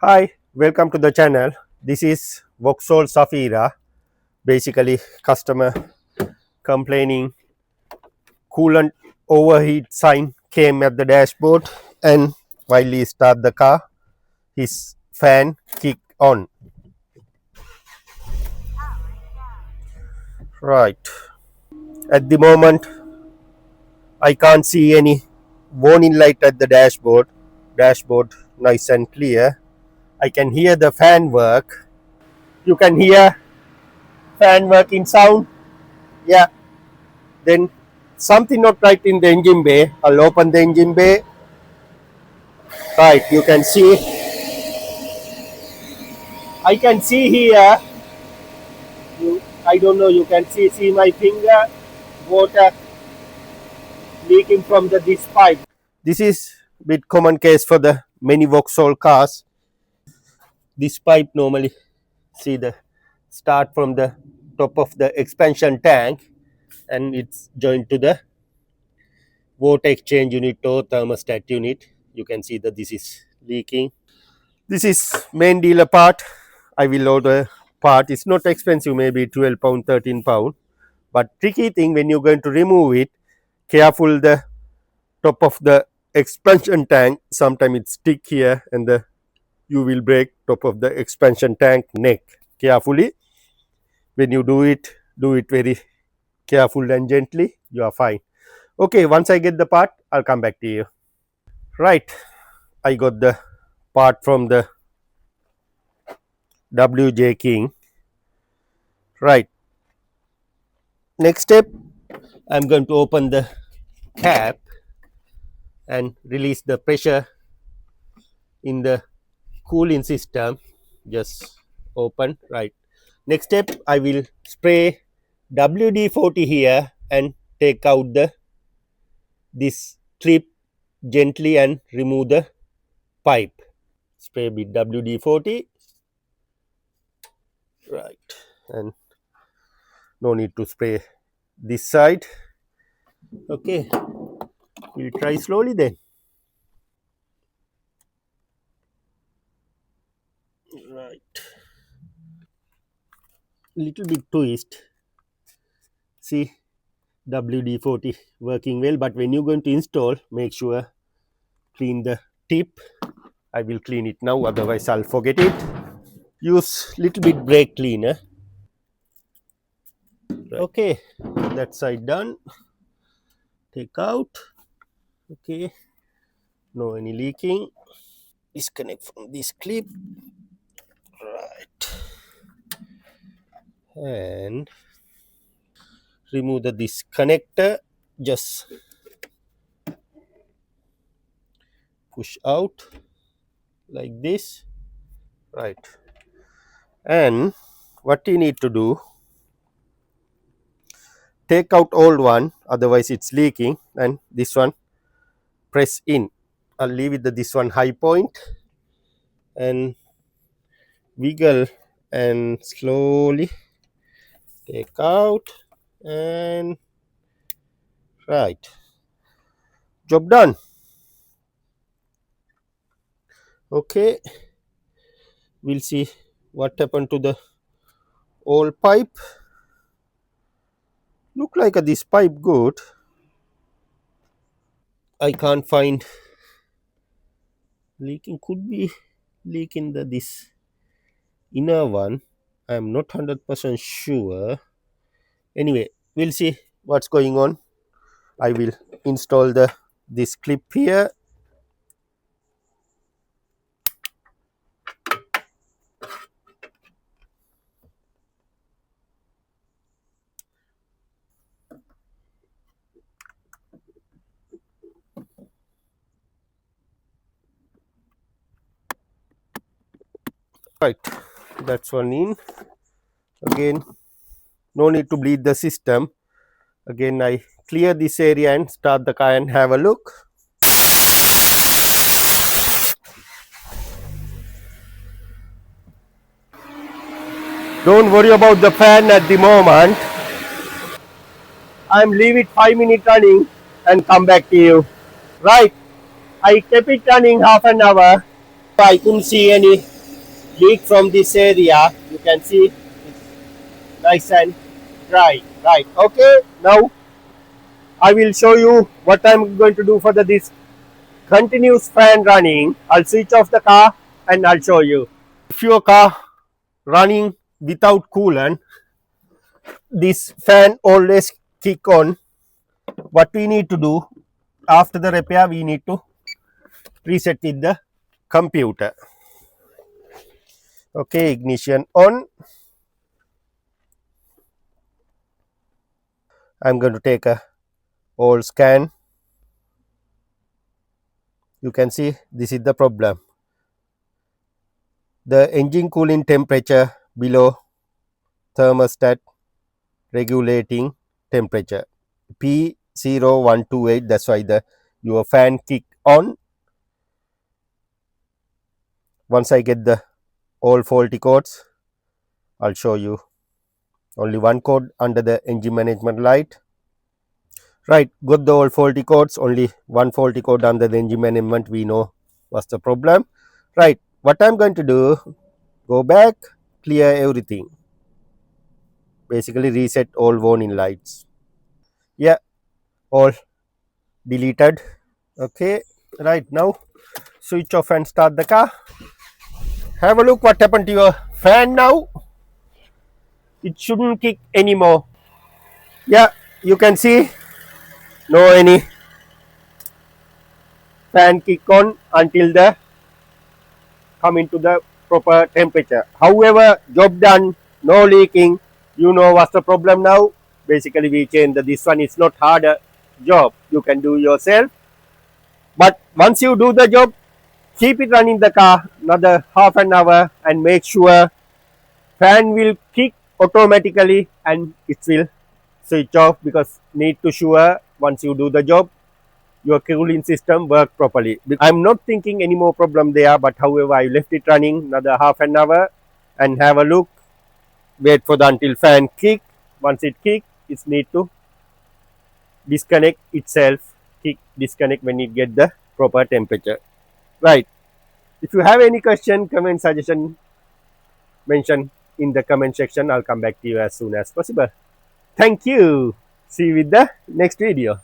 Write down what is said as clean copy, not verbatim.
Hi, welcome to the channel. This is Vauxhall Zafira. Basically, customer complaining coolant overheat sign came at the dashboard, and while he start the car, his fan kicked on. Right. At the moment, I can't see any warning light at the dashboard. Dashboard nice and clear. I can hear the fan work. You can hear fan working sound. Yeah. Then something not right in the engine bay. I'll open the engine bay. Right, you can see. I can see here. I don't know. You can see my finger. Water leaking from this pipe. This is bit common case for the many Vauxhall cars. This pipe normally see the start from the top of the expansion tank, and it's joined to the water exchange unit or thermostat unit. You can see that this is leaking. This is main dealer part. I will order part. It's not expensive, maybe £12, £13. But tricky thing, when you're going to remove it, careful the top of the expansion tank. Sometimes it stick here, and you will break top of the expansion tank neck. Carefully, when you do it very careful and gently. You are fine. Okay, once I get the part, I'll come back to you. Right, I got the part from the WJ King. Right. Next step, I'm going to open the cap and release the pressure in the cooling system. Just open. Right. Next step, I will spray WD-40 here and take out this strip gently and remove the pipe. Spray with WD-40. Right. And no need to spray this side. Okay, we'll try slowly then. Right, little bit twist. See, WD-40 working well, but when you're going to install, make sure clean the tip. I will clean it now, otherwise I'll forget it. Use little bit brake cleaner. Okay, that side done. Take out. Okay, no any leaking. Disconnect from this clip. Right, and remove this connector. Just push out like this. Right, and what you need to do, take out old one, otherwise it's leaking, and this one press in. I'll leave it this one high point and wiggle and slowly take out, and right, job done. Okay, we'll see what happened to the old pipe. Look like this pipe good. I can't find leaking. Could be leak in this inner one. I'm not 100% sure. Anyway, we'll see what's going on. I will install this clip here. Right, that's one in. Again, no need to bleed the system. Again, I clear this area and start the car and have a look. Don't worry about the fan at the moment. I'm leave it 5 minutes running and come back to you. Right, I kept it running half an hour. I couldn't see any leak from this area. You can see it's nice and dry. Right. Okay. Now I will show you what I'm going to do for this continuous fan running. I'll switch off the car and I'll show you. If your car running without coolant, this fan always kick on. What we need to do after the repair, we need to reset with the computer. Okay, ignition on. I'm going to take a old scan. You can see this is the problem. The engine cooling temperature below thermostat regulating temperature P0128. That's why your fan kick on. Once I get the all faulty codes, I'll show you. Only one code under the engine management light. Right, got the all faulty codes, only one faulty code under the engine management. We know what's the problem. Right, what I'm going to do, go back, clear everything. Basically reset all warning lights. Yeah, all deleted. Okay, right, now switch off and start the car. Have a look what happened to your fan now. It shouldn't kick anymore. Yeah, you can see no any fan kick on until the come into the proper temperature. However, job done, no leaking. You know what's the problem now. Basically we change this one. It's not harder job, you can do yourself, but once you do the job, keep it running the car another half an hour and make sure fan will kick automatically and it will switch off, because need to sure once you do the job your cooling system work properly. I'm not thinking any more problem there, but however I left it running another half an hour and have a look, wait for the until fan kick. Once it kick, it need to disconnect itself, kick disconnect when it get the proper temperature. Right, if you have any question, comment, suggestion, mention in the comment section. I'll come back to you as soon as possible. Thank you. See you with the next video.